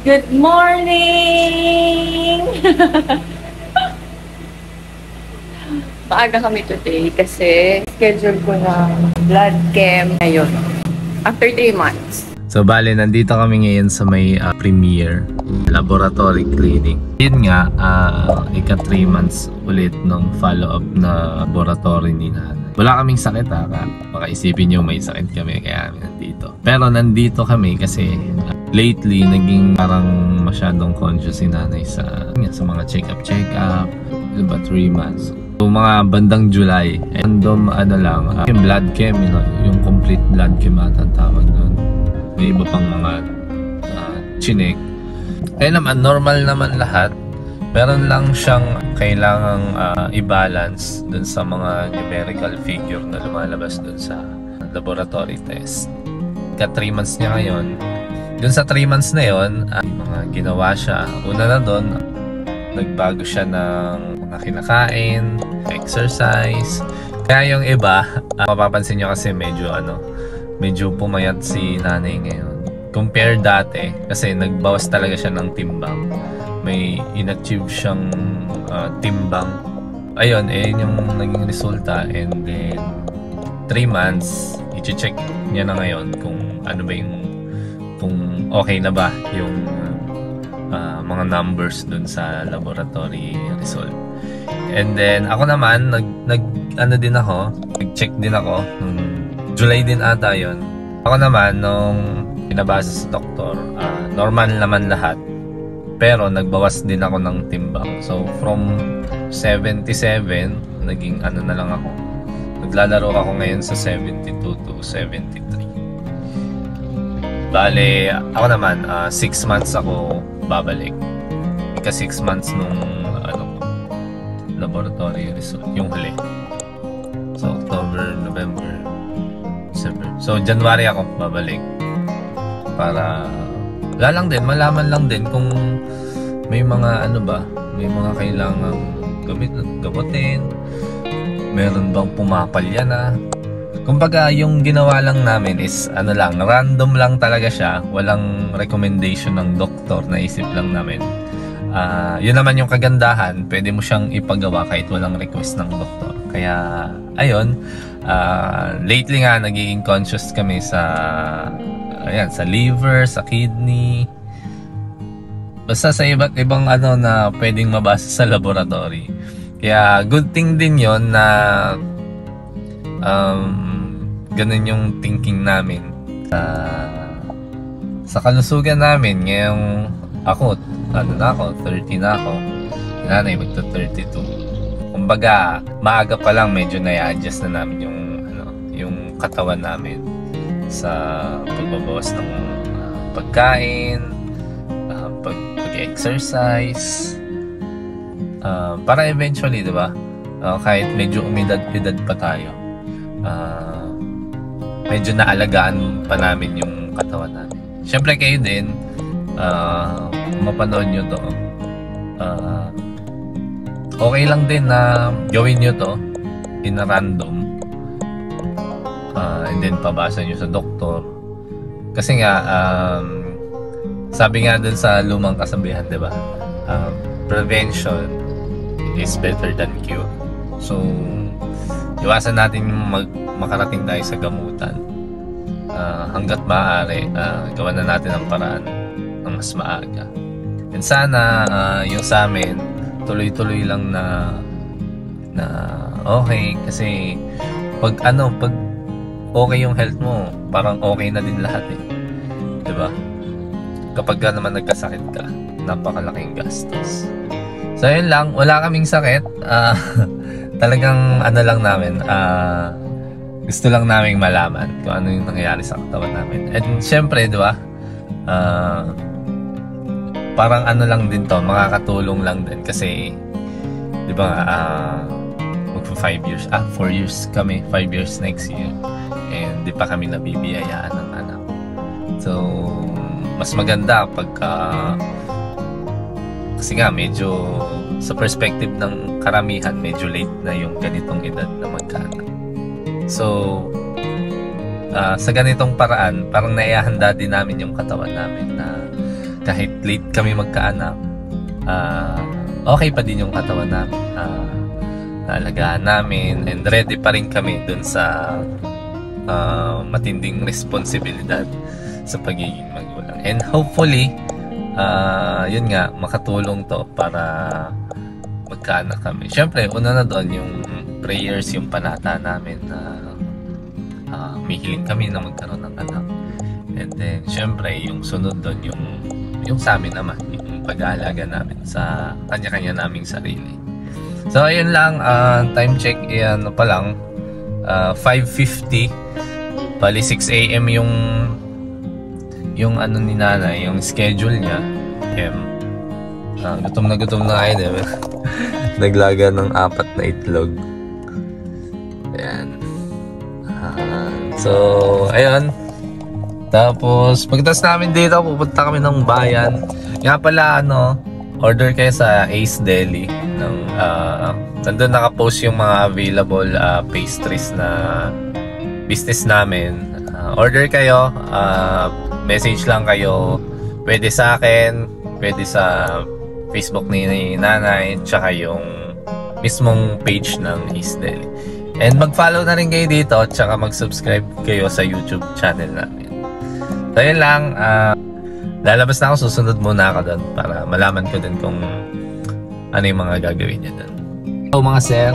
Good morning! Maaga kami today kasi schedule ko ng blood chem ngayon. After 3 months. So bale, nandito kami ngayon sa may Premier Laboratory Clinic. Yun nga, ika 3 months ulit ng follow-up na laboratory ni nanay. Wala kaming sakit baka isipin nyo may sakit kami kaya kami nandito. Pero nandito kami kasi lately naging parang masyadong conscious si nanay sa mga check-up. Diba 3 months. So mga bandang July, random yung blood chem, yung complete blood chem ang tawag doon. May iba pang mga chinek. Kaya naman, normal naman lahat. Meron lang siyang kailangang i-balance dun sa mga numerical figure na lumalabas dun sa laboratory test. Ka 3 months niya ngayon. Dun sa 3 months na yun, mga ginawa siya. Una na dun, nagbago siya ng mga kinakain, exercise. Kaya yung iba, mapapansin nyo kasi medyo pumayat si nanay ngayon. Compare dati, kasi nagbawas talaga siya ng timbang. May in-achieve siyang timbang. Ayun, yung naging resulta. And then, 3 months, i-check niya na ngayon kung ano ba kung okay na ba yung mga numbers dun sa laboratory result. And then, ako naman, nag-check din ako. July din ata yun. Ako naman, nung pinabasa sa doktor, normal naman lahat. Pero nagbawas din ako ng timbang. So from 77, naging na lang ako. Naglalaro ako ngayon sa 72 to 73. Bale, ako naman, 6 months ako babalik. Ika 6 months nung laboratory result, yung huli. So October, November, December. So January ako babalik. Para malaman lang din kung may mga may mga kailangang gamutin, meron bang pumapalya na. Kumbaga yung ginawa lang namin is random lang talaga siya, walang recommendation ng doktor, naisip lang namin. Yun naman yung kagandahan, pwede mo siyang ipagawa kahit walang request ng doktor. Kaya ayun, lately nga nagiging conscious kami sa liver, sa kidney, basta sa iba't ibang na pwedeng mabasa sa laboratory. Kaya good thing din yon na ganun yung thinking namin sa kalusugan namin. Ngayong ako 30 na ako, nanay magta-32. Kumbaga maaga pa lang medyo na-adjust na namin yung katawan namin sa pagbabawas ng pagkain, pag-exercise, para eventually, diba, kahit medyo umidad-edad pa tayo, medyo naalagaan pa namin yung katawan namin. Siyempre kayo din, kung mapanood nyo to, okay lang din na gawin nyo to in a random, and then pabasa nyo sa doktor. Kasi nga, sabi nga dun sa lumang kasabihan, diba, prevention is better than cure. So iwasan natin makarating tayo sa gamutan. Hanggat maaari, gawan na natin ang paraan ng mas maaga. And sana yung sa amin tuloy-tuloy lang na okay, kasi pag okay yung health mo, parang okay na din lahat diba? Kapag naman nagkasakit ka, napakalaking gastos. So yun lang, wala kaming sakit. Talagang lang namin, gusto lang naming malaman kung ano yung nangyayari sa katawan namin. And syempre, diba, parang lang din to, makakatulong lang din kasi diba, magpa 5 years, 4 years kami, 5 years next year, and di pa kami nabibiyayaan ng anak. So mas maganda pagka kasi nga medyo sa perspective ng karamihan, medyo late na yung ganitong edad na magkaanak. So sa ganitong paraan, parang naihahanda din namin yung katawan namin na kahit late kami magkaanak, okay pa din yung katawan namin. Naalagaan namin and ready pa rin kami dun sa matinding responsibilidad sa pagiging magulang. And hopefully, yun nga, makatulong to para magkaanak kami. Siyempre, una na doon yung prayers, yung panata namin na mihiling kami na magkaroon ng anak. And then, siyempre, yung sunod doon, yung sa amin naman, yung pag-aalaga namin sa kanya-kanya naming sarili. So, ayun lang, time check, ano pa lang, 5:50, bali 6 AM yung ano ni nanay, yung schedule niya. Gutom na kayo, diba? Naglaga ng 4 na itlog. Ayan. So, ayun. Tapos, pagkatapos namin dito, pupunta kami ng bayan. Nga pala, order kayo sa Ace Deli. Nandun nakapost yung mga available pastries na business namin. Order kayo, message lang kayo. Pwede sa akin, pwede sa Facebook ni nanay, tsaka yung mismong page ng Ace Deli. And mag-follow na rin kayo dito, tsaka mag-subscribe kayo sa YouTube channel namin. So yun lang, lalabas na ako, susunod muna ako doon para malaman ko din kung ano yung mga gagawin niya doon. So mga sir,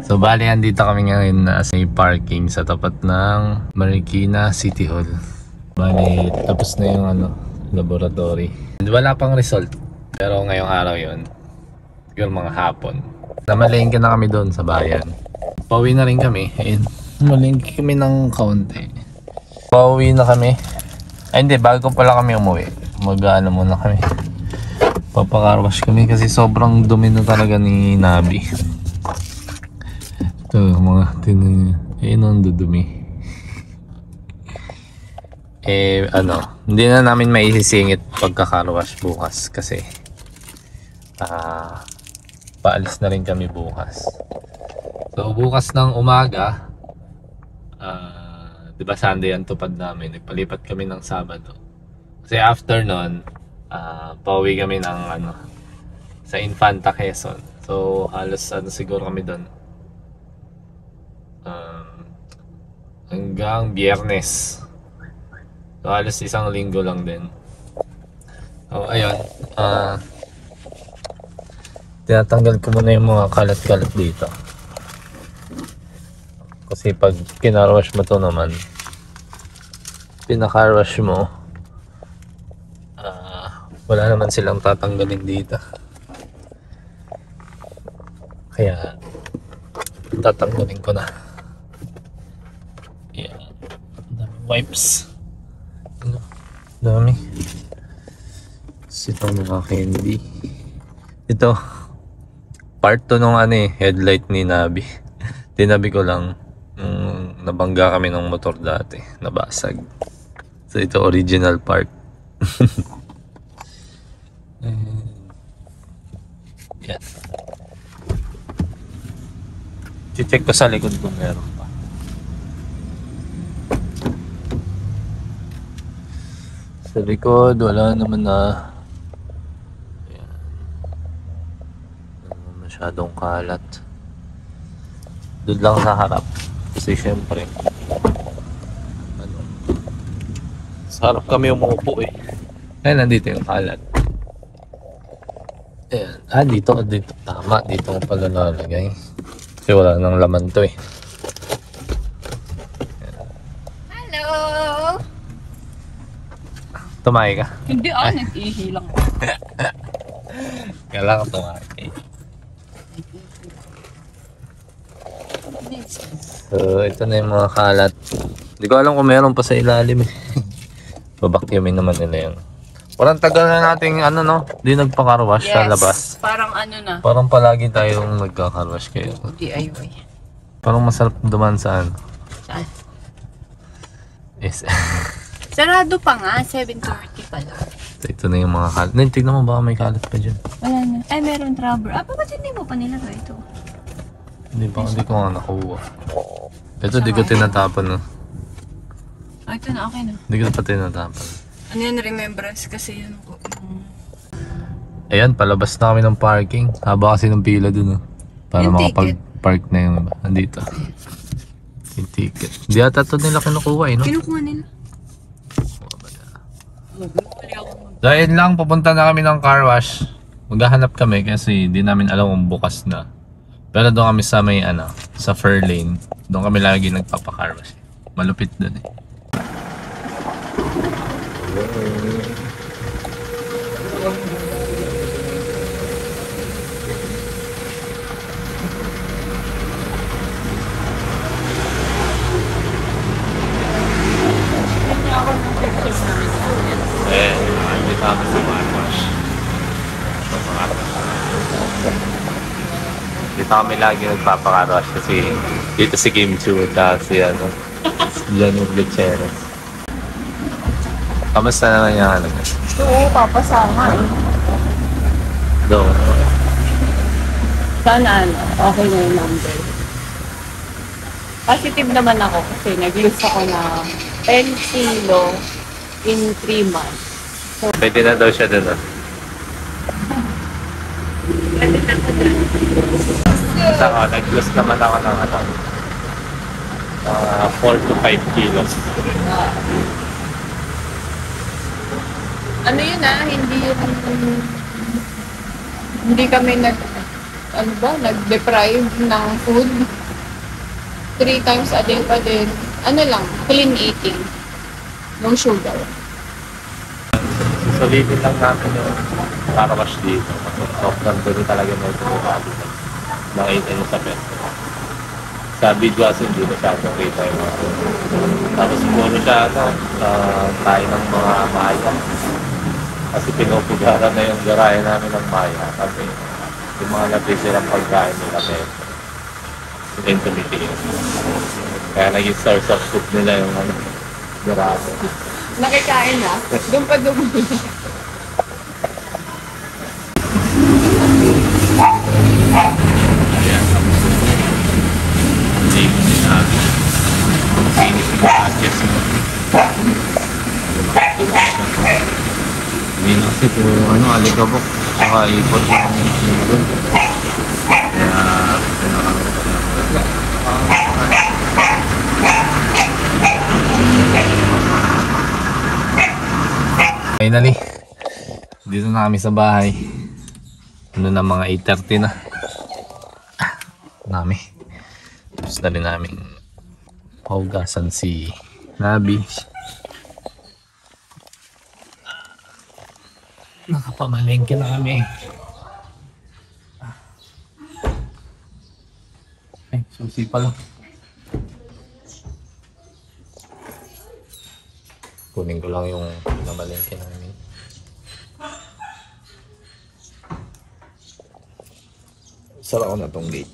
so bali andito kami ngayon sa parking sa tapat ng Marikina City Hall. Bali tapos na yung laboratory. And wala pang result, pero ngayong araw yun, siguro mga hapon. Namalengke na kami doon sa bayan. Pauwi na rin kami. Ayun, malengke kami ng kaunti. Pauwi na kami. Ay hindi, bago pala kami umuwi, mag-ano muna kami, papakarwash kami kasi sobrang dumi na talaga ni Nabi. Ito mga tinan, ayun ang dudumi. Hindi na namin maisisingit pagkakarwash bukas kasi paalis na rin kami bukas. So bukas ng umaga, diba Sunday ang tupad namin, nagpalipat kami ng Sabado. Kasi after nun, pauwi kami ng sa Infanta, Quezon. So halos siguro kami doon hanggang Biyernes. So halos isang linggo lang din. So ayun, tinatanggal ko muna yung mga kalat-kalat dito. Kasi pag kinarwash mo to naman, pinakarwash mo, wala naman silang tatanggalin dito. Kaya tatanggalin ko na. Yan, dami wipes. Dami. Ito mga candy. Ito part to nung headlight ni Nabi. Tinabi ko lang. Nabangga kami ng motor dati, nabasag. So ito original part. Yan. I-check ko sa likod kung meron pa. Sa likod wala naman na. Yan. Masyadong kalat. Doon lang sa harap. Kasi syempre sa harap kami umuupo Ayan, nandito yung kalat. Ayan. Dito. Tama, dito ko pala nalagay. Kasi wala nang laman to Hello! Tumahi ka? Hindi nag-ihi lang. Kailangan ka tumahi. So, ito na yung mga kalat. Hindi ko alam kung meron pa sa ilalim Babakyumin naman nila yun. Parang tagal na nating di nagpakarwash sa labas. Parang na. Parang palagi tayong nagkakarwash kayo. DIY. Parang masarap duman saan? Saan? Yes. Sarado pa nga, 7:30 pa lang. So, ito na yung mga kalat. Tignan mo baka may kalat pa dyan. Wala na. Ay, meron rubber. Bakit hindi mo pa nilagay ito? Hindi ko nga nakuha. Ito di ko tinatapon Ito na, okay na. Hindi ko pa tinatapon. Ano yan, remembrance kasi yun po. Ayan, palabas na kami ng parking. Haba kasi ng pila dun, oh. Para Yung makapag-park na yung iba. Andito. Yung ticket. Hindi ata ito nila kinukuha, eh, no? Kinukuha nila. So, ayun lang, pupunta na kami ng car wash. Maghahanap kami kasi di namin alam kung bukas na. Pero doon kami sa may sa Fairlane. Doon kami lagi nagpapa-car wash. Malupit doon, eh. Dito kami sa car wash. Dito kami lagi nagpapa-car wash kasi dito si Kim Chu at si Janine Gutierrez. Kamusta naman yung Oo, papasama eh. Doon. Sana okay na yung number. Positive naman ako kasi nag-lose ako ng 10 kilo in 3 months. So, Pwede na daw siya doon. Saka, nag-lose naman ako ng 4 to 5 kilos. ano yun hindi kami nag-deprive ng food. 3 times a day pa din. Clean eating. No sugar. Sulitin lang natin yung car wash dito. Sobrang doon talaga may tumutali. Nakita nyo sa peso. Sa video kasi hindi na siya nakita yung mga. Tapos puro siya tayo ng mga maya. Kasi pinupugaran na yung garahe namin ng maya. Kasi yung mga nabisilang pagkain nila peso. Sila yung tumitingin. Kaya naging source of food nila yung garahe. Nakikain na? Doon pa dumuli. Ayan. Hindi mo sinabi. Finish yung adjust mo. Hindi na kasi po alikabok. Saka ipot yung doon. Kaya finally, dito na kami sa bahay. Na mga 8:30 na. Nami. Tapos na rin namin paugasan si Nabi. Nakapamalengke na kami. Ay, susi pa lang. Kunin ko lang yung namalengke namin. Sara ko na tong gate.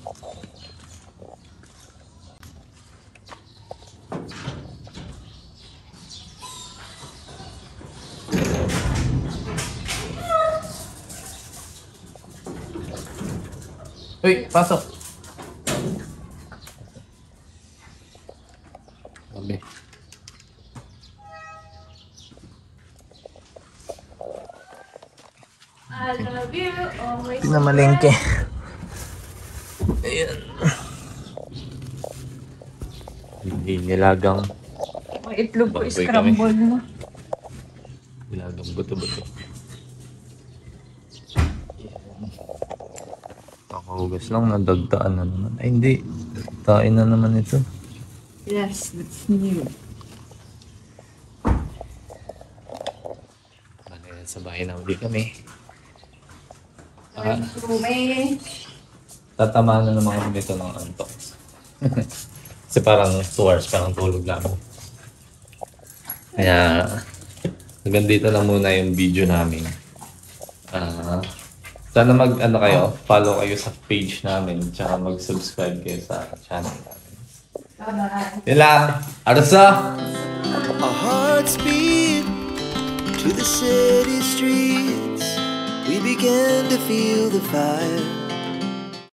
Uy, pasok! Sabi. I love you always. Pinamalengke. Ayan. Hindi nilagang. May itlog ko, Baboy scramble na. Nilagang buto-buto. Kakahugas lang, nadagtaan na naman. Ay hindi, tain na naman ito. Yes, that's new. Manila sa bahay na uli kami. Tatamaan na naman kami dito ng antok. Kasi parang 2 hours, parang tulog lang. Kaya, hanggang dito lang muna yung video namin. Sana kayo, follow kayo sa page namin, tsaka mag-subscribe kayo sa channel namin. Yun lang! Arsa! Our hearts beat to the city streets. We began to feel the fire.